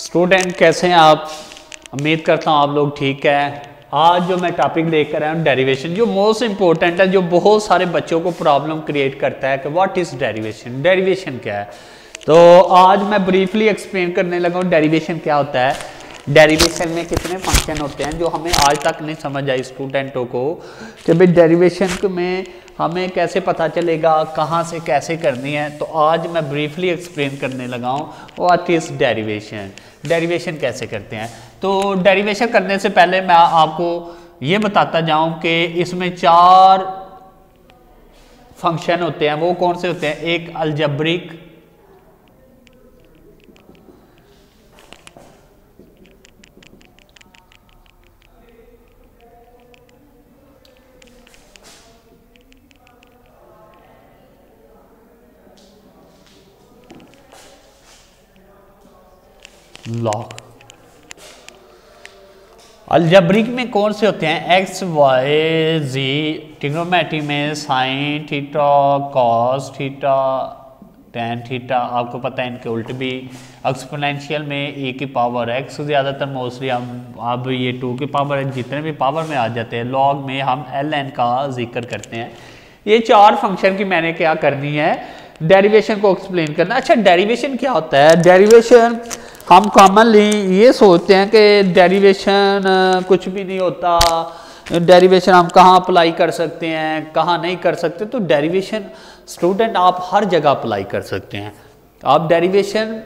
Student कैसे हैं आप? उम्मीद करता हूँ आप लोग ठीक है। आज जो मैं टॉपिक लेकर आया हूँ डेरिवेशन, जो मोस्ट इंपॉर्टेंट है, जो बहुत सारे बच्चों को प्रॉब्लम क्रिएट करता है कि व्हाट इज़ डेरिवेशन, डेरिवेशन क्या है। तो आज मैं ब्रीफली एक्सप्लेन करने लगा हूँ डेरिवेशन क्या होता है, डेरिवेशन में कितने फंक्शन होते हैं जो हमें आज तक नहीं समझ आई स्टूडेंटों को कि भाई डेरिवेशन में हमें कैसे पता चलेगा, कहाँ से कैसे करनी है। तो आज मैं ब्रीफली एक्सप्लेन करने लगा हूँ व्हाट इज़ डेरिवेशन, डेरिवेशन कैसे करते हैं। तो डेरिवेशन करने से पहले मैं आपको ये बताता जाऊँ कि इसमें 4 फंक्शन होते हैं। वो कौन से होते हैं? एक अलजेब्रिक, लॉग। अलजेब्रिक में कौन से होते हैं? एक्स वाई जी, ट्रिग्नोमेट्री में sine theta, cos theta, tan theta, आपको पता है इनके उल्ट भी। एक्सपोनेंशियल में e की पावर x, ज़्यादातर मोस्टली हम अब ये 2 की पावर है, जितने भी पावर में आ जाते हैं। लॉग में हम ln का जिक्र करते हैं। ये 4 फंक्शन की मैंने क्या करनी है, डेरिवेशन को एक्सप्लेन करना। अच्छा, डेरिवेशन क्या होता है? डेरिवेशन हम कॉमनली ये सोचते हैं कि डेरिवेशन कुछ भी नहीं होता, डेरिवेशन हम कहाँ अप्लाई कर सकते हैं, कहाँ नहीं कर सकते। तो डेरिवेशन स्टूडेंट आप हर जगह अप्लाई कर सकते हैं। आप डेरिवेशन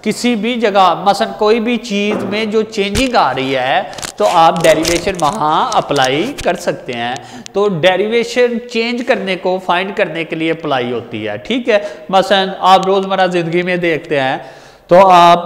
किसी भी जगह, मसलन कोई भी चीज़ में जो चेंजिंग आ रही है तो आप डेरिवेशन वहाँ अप्लाई कर सकते हैं। तो डेरिवेशन चेंज करने को फाइंड करने के लिए अप्लाई होती है, ठीक है। मसलन आप रोज़मर्रा ज़िंदगी में देखते हैं तो आप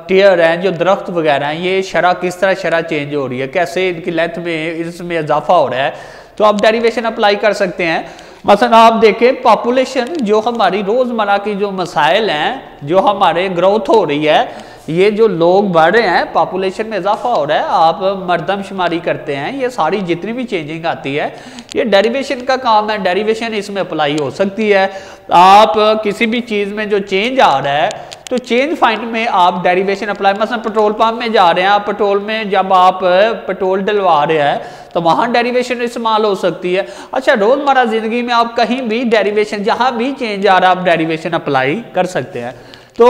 टेयर हैं, जो दरख्त वगैरह हैं, ये शरह किस तरह शरह चेंज हो रही है, कैसे इनकी लेंथ में इसमें इजाफा हो रहा है, तो आप डेरिवेशन अप्लाई कर सकते हैं। मसलन आप देखें पॉपुलेशन, जो हमारी रोज़मर्रा की जो मसाइल हैं, जो हमारे ग्रोथ हो रही है, ये जो लोग बढ़ रहे हैं, पॉपुलेशन में इजाफा हो रहा है, आप मरदमशुमारी करते हैं, ये सारी जितनी भी चेंजिंग आती है ये डेरिवेशन का काम है। डेरिवेशन इसमें अप्लाई हो सकती है। आप किसी भी चीज़ में जो चेंज आ रहा है तो चेंज फाइंड में आप डेरिवेशन अप्लाई, मतलब पेट्रोल पंप में जा रहे हैं आप, पेट्रोल में जब आप पेट्रोल डलवा रहे हैं तो वहां डेरिवेशन इस्तेमाल हो सकती है। अच्छा, रोजमर्रा जिंदगी में आप कहीं भी डेरिवेशन, जहां भी चेंज आ रहा है आप डेरिवेशन अप्लाई कर सकते हैं। तो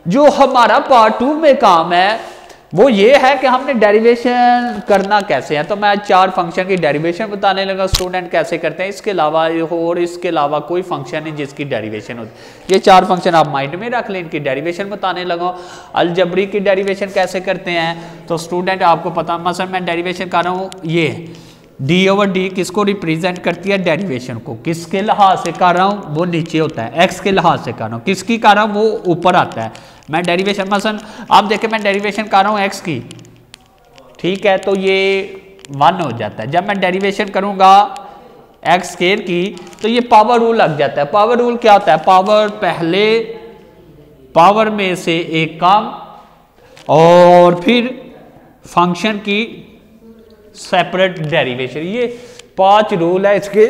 जो हमारा पार्ट 2 में काम है वो ये है कि हमने डेरिवेशन करना कैसे है। तो मैं 4 फंक्शन की डेरिवेशन बताने लगा स्टूडेंट कैसे करते हैं। इसके अलावा और इसके अलावा कोई फंक्शन नहीं जिसकी डेरिवेशन होती। ये 4 फंक्शन आप माइंड में रख लें, इनकी डेरिवेशन बताने लगा। अलजेब्रिक की डेरिवेशन कैसे करते हैं तो स्टूडेंट आपको पता, मसलन मैं डेरिवेशन कर रहा हूँ, ये d/d किसको रिप्रेजेंट करती है? डेरिवेशन को। किसके लिहाज से कर रहा हूँ? वो नीचे होता है, x के लिहाज से कर रहा हूँ। किसकी कर रहा हूँ? वो ऊपर आता है। मैं डेरिवेशन, मसलन आप देखें मैं डेरिवेशन कर रहा हूँ x की, ठीक है, तो ये 1 हो जाता है। जब मैं डेरिवेशन करूँगा x स्क्वायर की तो ये पावर रूल लग जाता है। पावर रूल क्या होता है? पावर पहले पावर में से एक कम और फिर फंक्शन की सेपरेट डेरिवेशन। ये 5 रूल है इसके।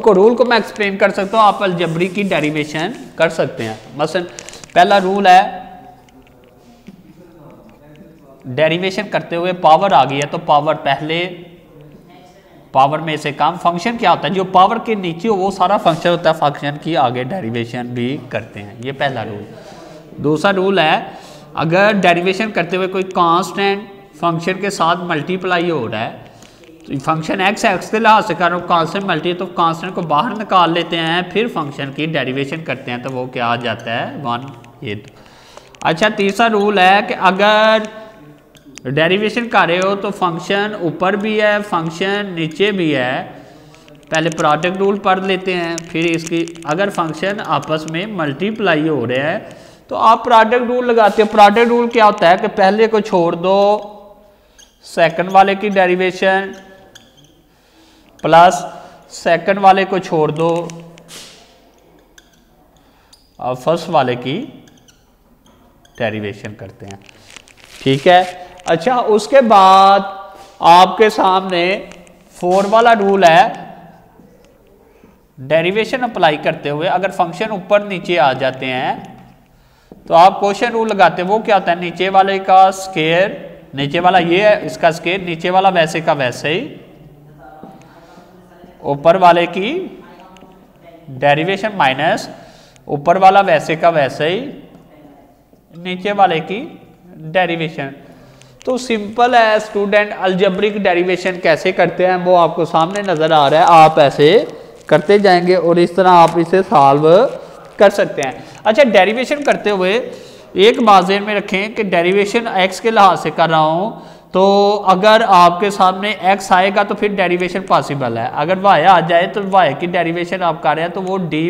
रूल को मैं एक्सप्लेन कर सकता हूँ, आप अलजेब्रिक की डेरिवेशन कर सकते हैं। मसलन पहला रूल है, डेरिवेशन करते हुए पावर आ गई है तो पावर पहले पावर में से कम। फंक्शन क्या होता है? जो पावर के नीचे हो वो सारा फंक्शन होता है, फंक्शन की आगे डेरिवेशन भी करते हैं। ये पहला रूल। दूसरा रूल है, अगर डेरिवेशन करते हुए कोई कांस्टेंट फंक्शन के साथ मल्टीप्लाई हो रहा है, तो फंक्शन x के लिहाज से कर रहा हूँ, कांस्टेंट मल्टी, तो कांस्टेंट को बाहर निकाल लेते हैं, फिर फंक्शन की डेरिवेशन करते हैं, तो वो क्या आ जाता है? 1। ये तो अच्छा, तीसरा रूल है कि अगर डेरिवेशन कर रहे हो तो फंक्शन ऊपर भी है, फंक्शन नीचे भी है। पहले प्रोडक्ट रूल पढ़ लेते हैं, फिर इसकी अगर फंक्शन आपस में मल्टीप्लाई हो रहे हैं तो आप प्रोडक्ट रूल लगाते हो। प्रोडक्ट रूल क्या होता है कि पहले को छोड़ दो सेकंड वाले की डेरिवेशन प्लस सेकंड वाले को छोड़ दो और फर्स्ट वाले की डेरिवेशन करते हैं, ठीक है। अच्छा, उसके बाद आपके सामने 4 वाला रूल है डेरिवेशन अप्लाई करते हुए अगर फंक्शन ऊपर नीचे आ जाते हैं तो आप क्वेश्चन रूल लगाते हैं। वो क्या होता है, नीचे वाले का स्केयर, नीचे वाला ये है इसका स्केयर, नीचे वाला वैसे का वैसे ही, ऊपर वाले की डेरिवेशन माइनस ऊपर वाला वैसे का वैसे ही, नीचे वाले की डेरिवेशन। तो सिंपल है स्टूडेंट, अलजेब्रिक डेरिवेशन कैसे करते हैं वो आपको सामने नजर आ रहा है। आप ऐसे करते जाएंगे और इस तरह आप इसे सॉल्व कर सकते हैं। अच्छा, डेरिवेशन करते हुए एक बात ध्यान में रखें कि डेरिवेशन एक्स के लिहाज से कर रहा हूं, तो अगर आपके सामने x आएगा तो फिर डेरिवेशन पॉसिबल है। अगर y आ जाए तो y की डेरिवेशन आप कर रहे हैं तो वो dy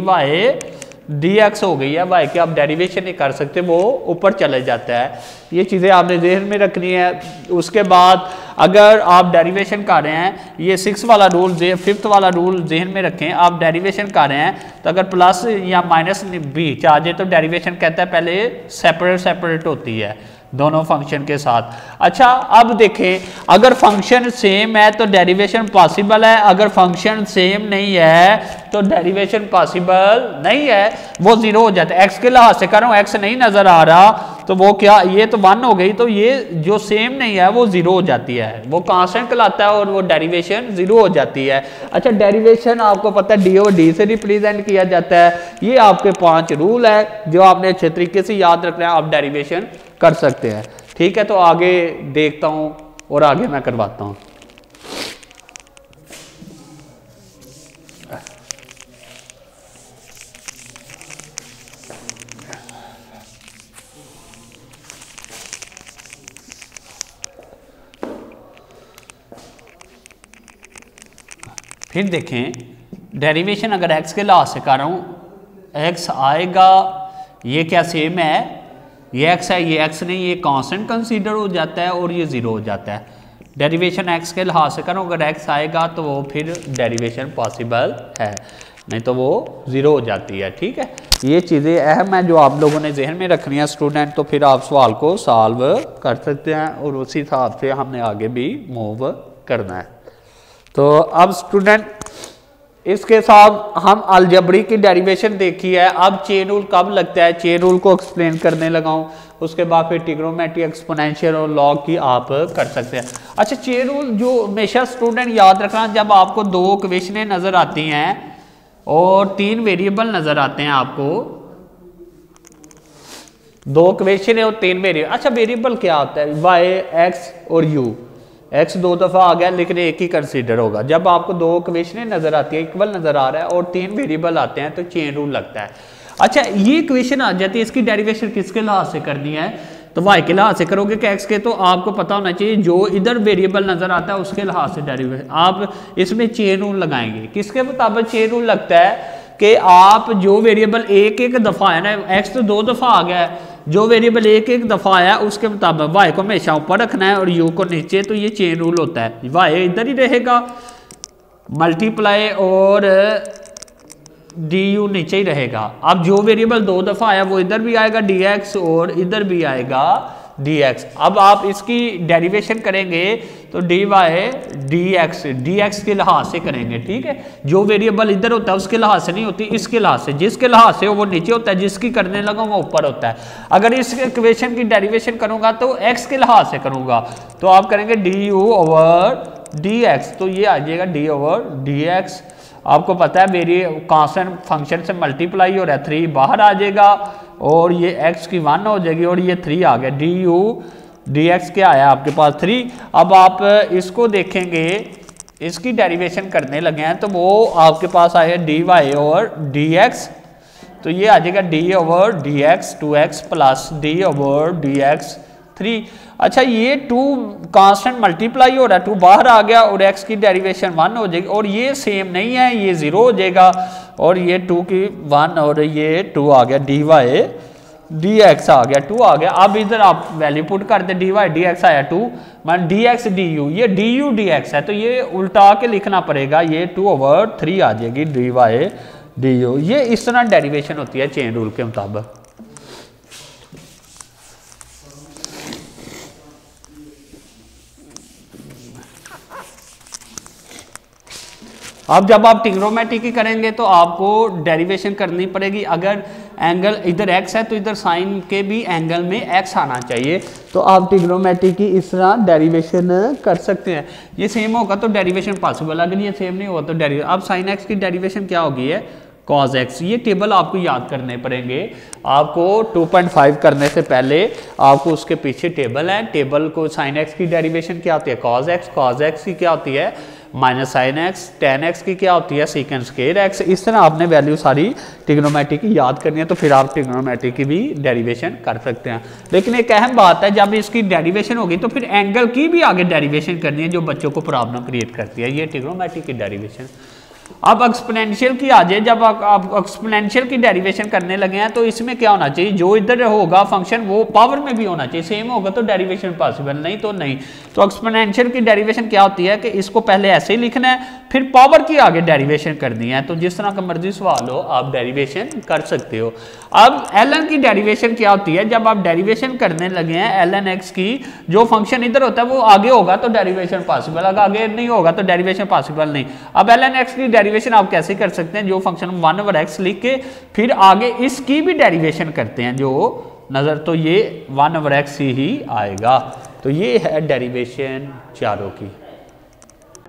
dx हो गई है, y की आप डेरिवेशन नहीं कर सकते, वो ऊपर चले जाता है। ये चीज़ें आपने ज़हन में रखनी है। उसके बाद अगर आप डेरिवेशन कर रहे हैं, ये 6 वाला रूल 5th वाला रूल ज़हन में रखें। आप डेरिवेशन कर रहे हैं तो अगर प्लस या माइनस बीच आ जाए तो डेरिवेशन कहता है पहले सेपरेट होती है दोनों फंक्शन के साथ। अच्छा, अब देखें अगर फंक्शन सेम है तो डेरिवेशन पॉसिबल है, अगर फंक्शन सेम नहीं है तो डेरिवेशन पॉसिबल नहीं है, वो जीरो हो जाता है। एक्स के लिहाज से कर रहा हूं, एक्स नहीं नजर आ रहा तो वो क्या, ये तो 1 हो गई, तो ये जो सेम नहीं है वो जीरो हो जाती है, वो कांस्टेंट कहलाता है और वो डेरिवेशन जीरो हो जाती है। अच्छा, डेरिवेशन आपको पता है डी और डी से रिप्रेजेंट किया जाता है। ये आपके 5 रूल है जो आपने अच्छे तरीके से याद रखना है, आप डेरिवेशन कर सकते हैं। ठीक है, तो आगे देखता हूं और आगे मैं करवाता हूं। फिर देखें डेरिवेशन अगर x के लिहाज से कर रहा हूं, x आएगा, ये क्या सेम है, ये x है, ये x नहीं, ये कांस्टेंट कंसीडर हो जाता है और ये जीरो हो जाता है। डेरिवेशन x के लिहाज से करो, अगर x आएगा तो वो फिर डेरिवेशन पॉसिबल है, नहीं तो वो जीरो हो जाती है। ठीक है, ये चीज़ें अहम है जो आप लोगों ने जहन में रखनी है स्टूडेंट, तो फिर आप सवाल को सॉल्व कर सकते हैं और उसी हिसाब से हमने आगे भी मूव करना है। तो अब स्टूडेंट इसके साथ हम अलजेब्री की डेरिवेशन देखी है। अब चेन रूल कब लगता है, चेन रूल को एक्सप्लेन करने लगा हूं, उसके बाद फिर ट्रिग्नोमेट्री, एक्सपोनेंशियल और लॉग की आप कर सकते हैं। अच्छा, चेन रूल जो हमेशा स्टूडेंट याद रखना, जब आपको 2 इक्वेशनें नजर आती हैं और 3 वेरिएबल नजर आते हैं, आपको 2 इक्वेशन और 3 वेरिएबल। अच्छा, वेरिएबल क्या होता है, वाई, एक्स और यू। एक्स 2 दफ़ा आ गया लेकिन एक ही कंसीडर होगा। जब आपको 2 इक्वेशनें नजर आती है, इक्वल नजर आ रहा है और 3 वेरिएबल आते हैं तो चेन रूल लगता है। अच्छा, ये इक्वेशन आ जाती है, इसकी डेरिवेशन किसके लिहाज से करनी है, तो वाई के लिहाज से करोगे कि एक्स के, तो आपको पता होना चाहिए जो इधर वेरिएबल नजर आता है उसके लिहाज से डेरिवेशन आप इसमें चेन रूल लगाएंगे। किसके मुताबिक चेन रूल लगता है कि आप जो वेरिएबल एक दफ़ा है ना, एक्स तो 2 दफ़ा आ गया है, जो वेरिएबल एक दफ़ा आया उसके मुताबिक वाई को हमेशा ऊपर रखना है और यू को नीचे, तो ये चेन रूल होता है। वाई इधर ही रहेगा, मल्टीप्लाई और डी यू नीचे ही रहेगा। अब जो वेरिएबल 2 दफ़ा आया वो इधर भी आएगा डी एक्स और इधर भी आएगा डी एक्स। अब आप इसकी डेरिवेशन करेंगे तो डी वाई डी एक्स के लिहाज से करेंगे। ठीक है, जो वेरिएबल इधर होता है उसके लिहाज से नहीं होती, इसके लिहाज से, जिसके लिहाज से वो नीचे होता है, जिसकी करने लगा वो ऊपर होता है। अगर इस इक्वेशन की डेरिवेशन करूंगा तो एक्स के लिहाज से करूंगा, तो आप करेंगे D you over d x, तो ये आ जाएगा डी ओवर डी एक्स। आपको पता है मेरी कांस्टेंट फंक्शन से मल्टीप्लाई हो रहा है, 3 बाहर आ जाएगा और ये x की 1 हो जाएगी और ये 3 आ गया, डी यू डी एक्स क्या आया आपके पास 3। अब आप इसको देखेंगे, इसकी डेरिवेशन करने लगे हैं तो वो आपके पास आएगा d y over d x, तो ये आ जाएगा d over d x 2x plus d over d x 3। अच्छा, ये 2 कांस्टेंट मल्टीप्लाई हो रहा है, 2 बाहर आ गया और x की डेरिवेशन 1 हो जाएगी और ये सेम नहीं है, ये 0 हो जाएगा और ये 2 की 1 और ये 2 आ गया, डी वाई डी एक्स आ गया, 2 आ गया। अब इधर आप वैल्यू पुट करते, डी वाई डी एक्स आया 2, मान डी एक्स डी यू, ये डी यू डी एक्स है तो ये उल्टा के लिखना पड़ेगा, ये 2 ओवर 3 आ जाएगी डी वाई डी यू। ये इस तरह डेरिवेशन होती है चेन रूल के मुताबिक। अब जब आप ट्रिग्नोमेट्री की करेंगे तो आपको डेरिवेशन करनी पड़ेगी। अगर एंगल इधर x है तो इधर साइन के भी एंगल में x आना चाहिए, तो आप ट्रिग्नोमेट्री की इस तरह डेरिवेशन कर सकते हैं। ये सेम होगा तो डेरिवेशन पॉसिबल, अगर ये सेम नहीं होगा तो डेरिवेशन। अब साइन x की डेरिवेशन क्या होगी है cos x। ये टेबल आपको याद करने पड़ेंगे। आपको 2.5 करने से पहले आपको उसके पीछे टेबल है, टेबल को साइन x की डेरिवेशन क्या होती है cos x की क्या होती है minus sine x, tan x की क्या होती है सीकेंट स्क्वायर x। इस तरह आपने वैल्यू सारी ट्रिग्नोमेट्री की याद करनी है, तो फिर आप ट्रिग्नोमेट्री की भी डेरिवेशन कर सकते हैं। लेकिन एक अहम बात है, जब इसकी डेरिवेशन होगी तो फिर एंगल की भी आगे डेरिवेशन करनी है, जो बच्चों को प्रॉब्लम क्रिएट करती है। ये ट्रिग्नोमेट्री की डेरिवेशन। अब एक्सपोनेंशियल की आ जाए, जब आप एक्सपोनेंशियल की डेरिवेशन करने लगे हैं तो इसमें क्या होना चाहिए, जो इधर होगा फंक्शन वो पावर में भी होना चाहिए। सेम होगा तो डेरिवेशन पॉसिबल, नहीं तो नहीं। तो एक्सपोनेंशियल की डेरिवेशन क्या होती है कि इसको पहले ऐसे ही लिखना है, फिर पावर की आगे डेरिवेशन करनी है। तो जिस तरह का मर्जी सवाल हो आप डेरिवेशन कर सकते हो। अब ln की डेरिवेशन क्या होती है, जब आप डेरिवेशन करने लगे हैं ln x की, जो फंक्शन इधर होता है वो आगे होगा तो डेरिवेशन पॉसिबल, अगर आगे नहीं होगा तो डेरिवेशन पॉसिबल नहीं। अब ln x की डेरिवेशन आप कैसे कर सकते हैं, जो फंक्शन 1/x लिख के फिर आगे इसकी भी डेरिवेशन करते हैं जो नजर, तो ये 1/x ही आएगा। तो ये है डेरिवेशन चारों की।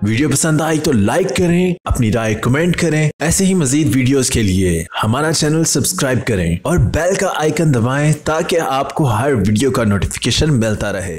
वीडियो पसंद आई तो लाइक करें, अपनी राय कमेंट करें। ऐसे ही मजीद वीडियोस के लिए हमारा चैनल सब्सक्राइब करें और बेल का आइकन दबाएं ताकि आपको हर वीडियो का नोटिफिकेशन मिलता रहे।